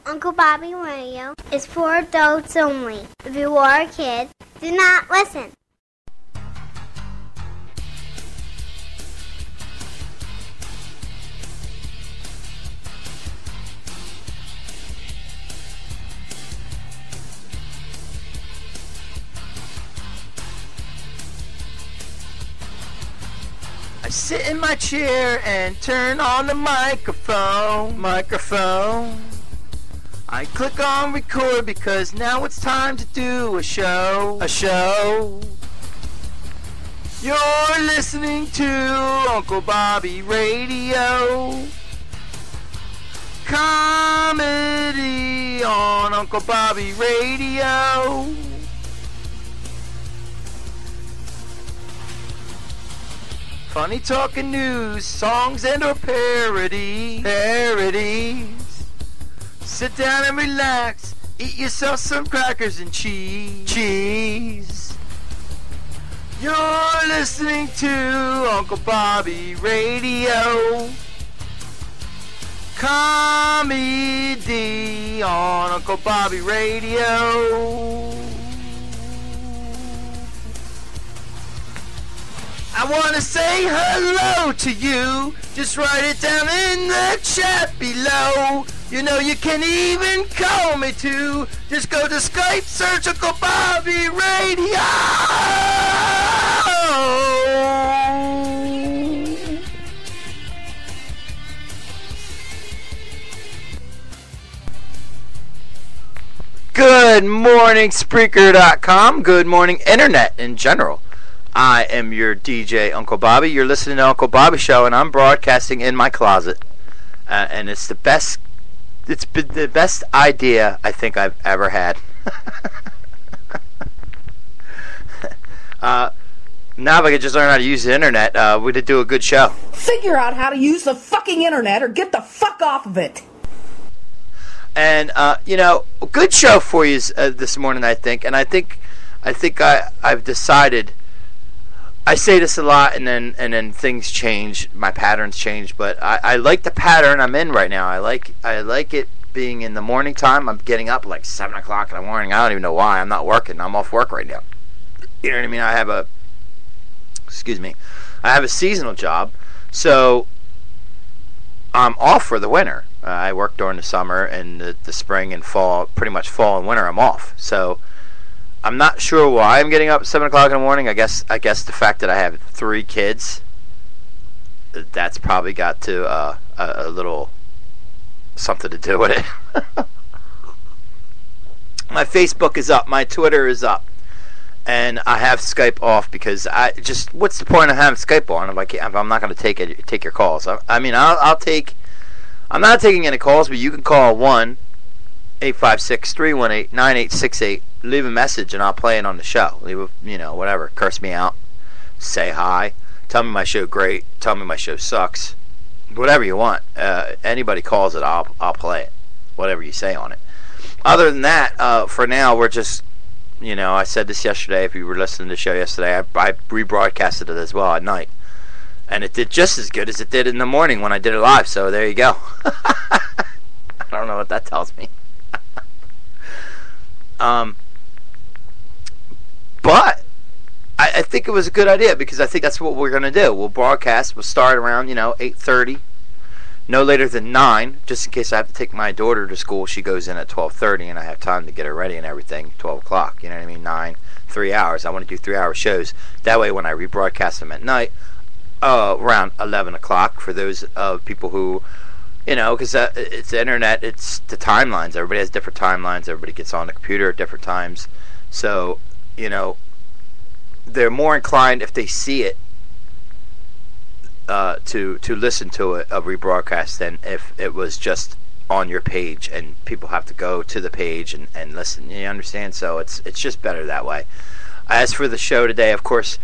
Uncle Bobby Radio is for adults only. If you are a kid, do not listen. I sit in my chair and turn on the microphone. I click on record because now it's time to do a show. You're listening to Uncle Bobby Radio. Comedy on Uncle Bobby Radio. Funny talking news, songs and or parodies. Sit down and relax, eat yourself some crackers and cheese. You're listening to Uncle Bobby Radio. Comedy on Uncle Bobby Radio. I want to say hello to you. Just write it down in the chat below. You know you can even call me too. Just go to Skype, search Uncle Bobby Radio. Good morning, Spreaker.com. Good morning, Internet in general. I am your DJ, Uncle Bobby. You're listening to Uncle Bobby Show, and I'm broadcasting in my closet. And it's the best. It's been the best idea I think I've ever had. Now if I could just learn how to use the internet, we'd do a good show. Figure out how to use the fucking internet or get the fuck off of it. And a good show for you this morning, I think. And I think I've decided. I say this a lot, and then things change, my patterns change, but I like the pattern I'm in right now. I like it being in the morning time. I'm getting up like 7 o'clock in the morning. I don't even know why. I'm not working. I'm off work right now. You know what I mean? I have a seasonal job, so I'm off for the winter. I work during the summer and the spring and fall, pretty much fall and winter I'm off. So I'm not sure why I'm getting up at 7 o'clock in the morning. I guess the fact that I have 3 kids, that's probably got to a little something to do with it. My Facebook is up. My Twitter is up. And I have Skype off because what's the point of having Skype on if I'm not going to take your calls? I'm not taking any calls, but you can call 1-856-318-9868. Leave a message and I'll play it on the show. Leave whatever. Curse me out. Say hi. Tell me my show great. Tell me my show sucks. Whatever you want. Anybody calls it, I'll play it. Whatever you say on it. Other than that, for now, we're just, I said this yesterday. If you were listening to the show yesterday, I rebroadcasted it as well at night. And it did just as good as it did in the morning when I did it live. So there you go. I don't know what that tells me. But I think it was a good idea because I think that's what we're going to do. We'll broadcast. We'll start around, 8:30, no later than 9, just in case I have to take my daughter to school. She goes in at 12:30, and I have time to get her ready and everything, 12 o'clock, you know what I mean, 9, 3 hours. I want to do 3-hour shows. That way when I rebroadcast them at night, around 11 o'clock, for those people who, because it's the internet, it's the timelines. Everybody has different timelines. Everybody gets on the computer at different times. So, they're more inclined if they see it to listen to a rebroadcast than if it was just on your page and people have to go to the page and listen. You understand? So it's just better that way. As for the show today, of course,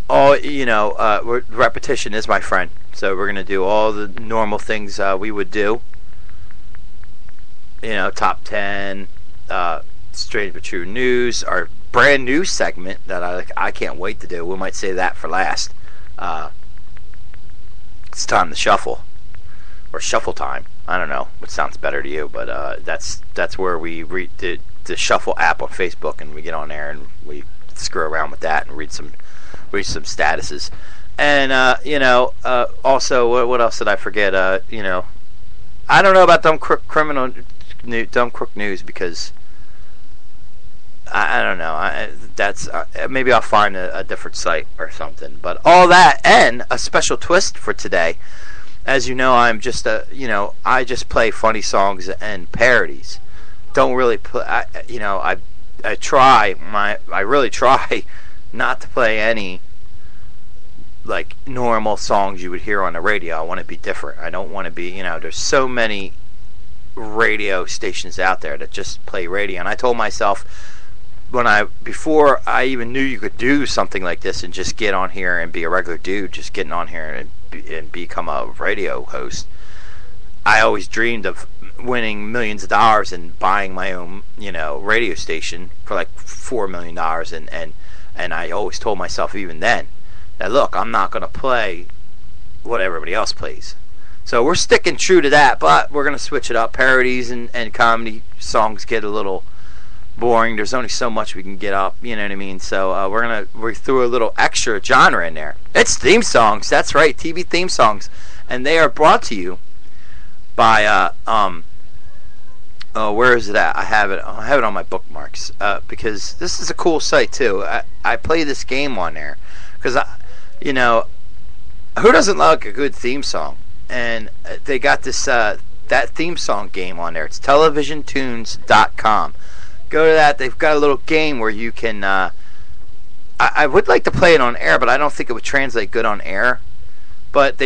repetition is my friend. So we're going to do all the normal things we would do. Top 10, Strange but True News, our brand new segment that I can't wait to do. We might save that for last. It's time to shuffle, or shuffle time. I don't know what sounds better to you, but that's where we read the Shuffle app on Facebook, and we get on there and we screw around with that and read some statuses. And also, what else did I forget? I don't know about dumb crook news, because I don't know. That's maybe I'll find a different site or something. But all that, and a special twist for today. As you know, I'm just I just play funny songs and parodies. Don't really play. I really try not to play any like normal songs you would hear on the radio. I want to be different. I don't want to be, there's so many radio stations out there that just play radio. And I told myself before I even knew you could do something like this and just get on here and be a regular dude, just getting on here and become a radio host, I always dreamed of winning millions of dollars and buying my own, radio station for like $4 million. And I always told myself even then, now look, I'm not going to play what everybody else plays. So we're sticking true to that, but we're going to switch it up. Parodies and comedy songs get a little boring. There's only so much we can get up, you know what I mean? So we threw a little extra genre in there. It's theme songs. That's right, TV theme songs. And they are brought to you by where is it at? I have it on my bookmarks, because this is a cool site too. I play this game on there because who doesn't like a good theme song? And they got this that theme song game on there. It's televisiontunes.com. Go to that. They've got a little game where you can I would like to play it on air, but I don't think it would translate good on air. But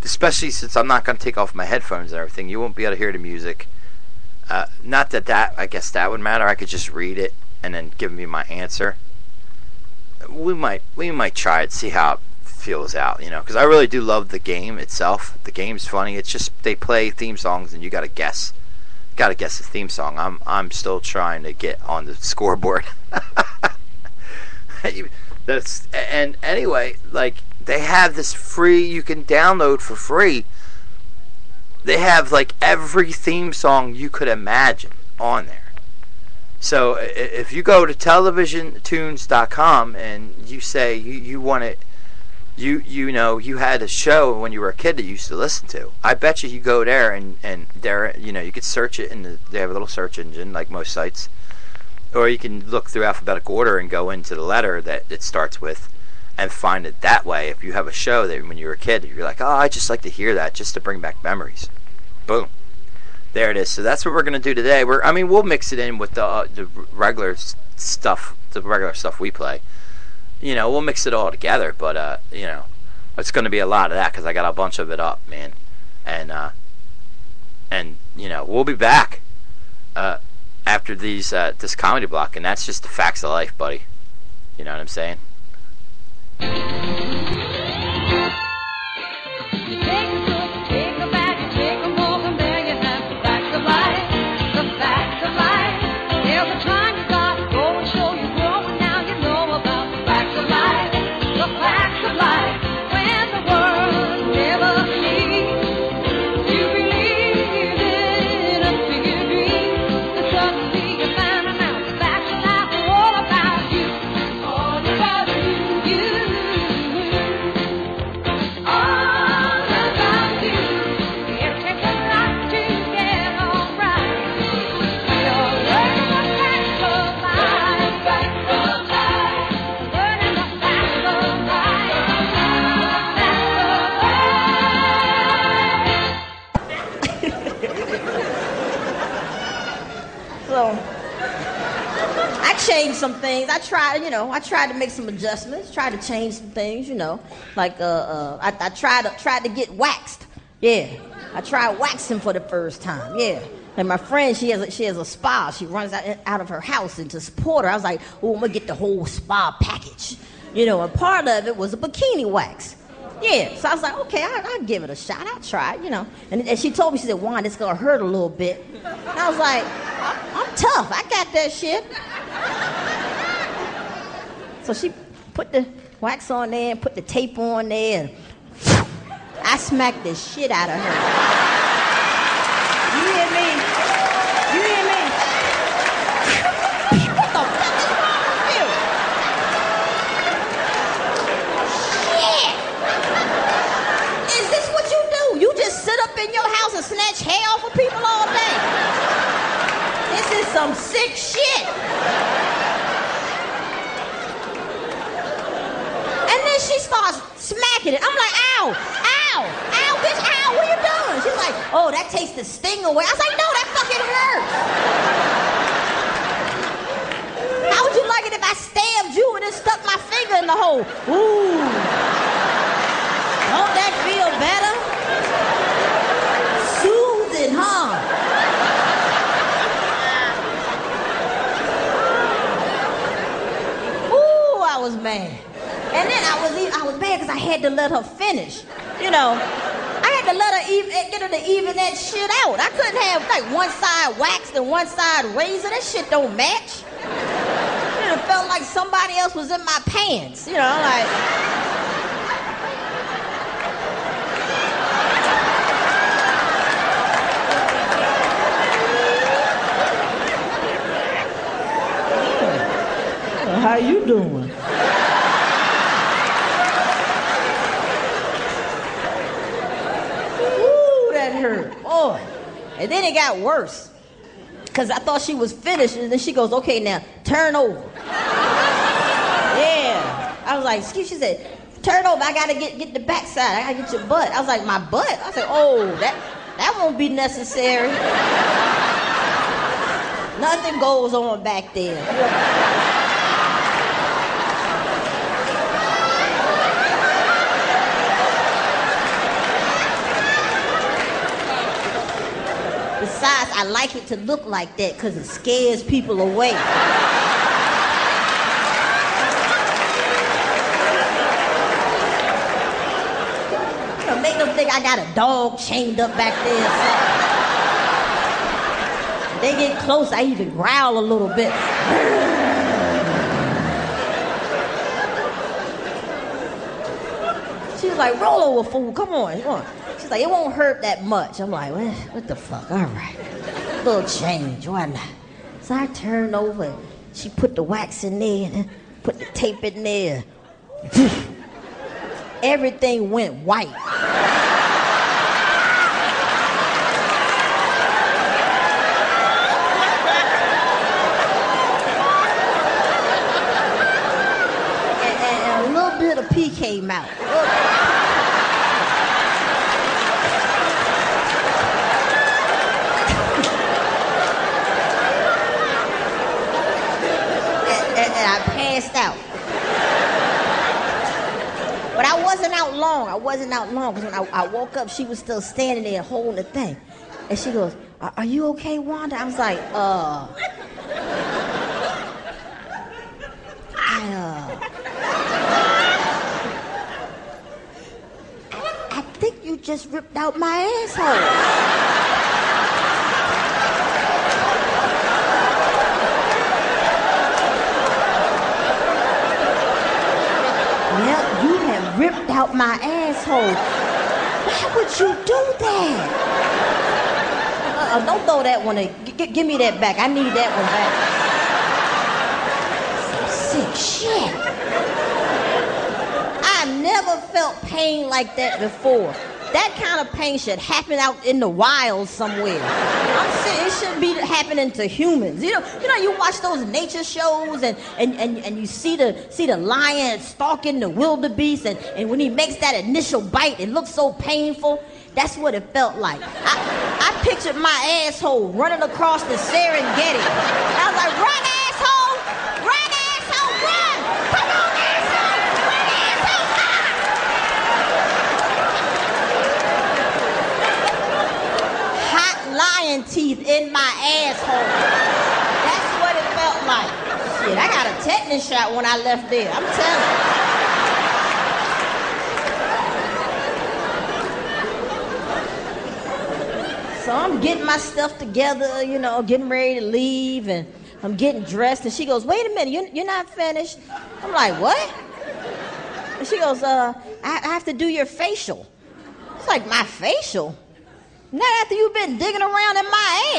especially since I'm not going to take off my headphones and everything, you won't be able to hear the music. Not that I guess that would matter. I could just read it and then give me my answer. We might try it, see how it feels out, because I really do love the game itself. The game's funny. It's just they play theme songs and you got to guess. Got to guess the theme song. I'm still trying to get on the scoreboard. And anyway, like they have this free, you can download for free. They have like every theme song you could imagine on there. So if you go to televisiontunes.com and you say you want it, you had a show when you were a kid that you used to listen to, I bet you go there and there, you could search it, and they have a little search engine like most sites, or you can look through alphabetical order and go into the letter that it starts with and find it that way. If you have a show that when you were a kid, you're like, oh, I just like to hear that just to bring back memories. Boom. There it is. So that's what we're going to do today. We'll mix it in with the regular stuff we play. We'll mix it all together, but it's going to be a lot of that because I got a bunch of it up, man. And we'll be back after this comedy block, and that's just the facts of life, buddy. You know what I'm saying? Some things I tried to make some adjustments, try to change some things, like I tried to get waxed. Yeah, I tried waxing for the first time. Yeah, and my friend, she has a spa. She runs out of her house, and to support her, I was like, oh, I'm gonna get the whole spa package, and part of it was a bikini wax. Yeah, so I was like, okay, I'll give it a shot. I'll try it, And she told me, she said, Juan, it's gonna hurt a little bit. And I was like, I'm tough. I got that shit. So she put the wax on there and put the tape on there, and I smacked the shit out of her. off of people all day. This is some sick shit. And then she starts smacking it. I'm like, ow, ow, ow, bitch, ow, what are you doing? She's like, oh, that takes the sting away. I was like, no, that fucking hurts. How would you like it if I stabbed you and then stuck my finger in the hole? Ooh. Don't that feel better? Soothing, huh? Ooh, I was mad. And then I was mad because I had to let her finish. You know, I had to let her get her to even that shit out. I couldn't have like one side waxed and one side razor. That shit don't match. It felt like somebody else was in my pants. You know, like. How you doing? Ooh, that hurt. Boy. And then it got worse. Because I thought she was finished, and then she goes, okay, now, turn over. Yeah. I was like, excuse me, she said, turn over, I gotta get the backside, I gotta get your butt. I was like, my butt? I said, oh, that won't be necessary. Nothing goes on back there. Besides, I like it to look like that because it scares people away. You know, make them think I got a dog chained up back there or something. They get close, I even growl a little bit. She was like, roll over, fool, come on, come on. She's like, it won't hurt that much. I'm like, what the fuck? All right. A little change, why not? So I turned over and she put the wax in there and put the tape in there. Everything went white. And a little bit of pee came out. And I passed out. But I wasn't out long. Because when I woke up, she was still standing there holding the thing. And she goes, are you okay, Wanda? I was like, I think you just ripped out my asshole. Yep, you have ripped out my asshole. Why would you do that? Don't throw that one in. Give me that back. I need that one back. Some sick shit. I've never felt pain like that before. That kind of pain should happen out in the wild somewhere. I'm saying it shouldn't be happening to humans. You know, you watch those nature shows and you see the lion stalking the wildebeest and when he makes that initial bite, it looks so painful. That's what it felt like. I pictured my asshole running across the Serengeti. I was like, run, asshole! Run, asshole, run! Come on, asshole! Run, asshole, hot lion teeth in my asshole. That's what it felt like. Shit, I got a tetanus shot when I left there. I'm telling you. So I'm getting my stuff together, you know, getting ready to leave, and I'm getting dressed, and she goes, wait a minute, you're not finished? I'm like, what? And she goes, I have to do your facial. It's like, my facial? Not after you've been digging around in my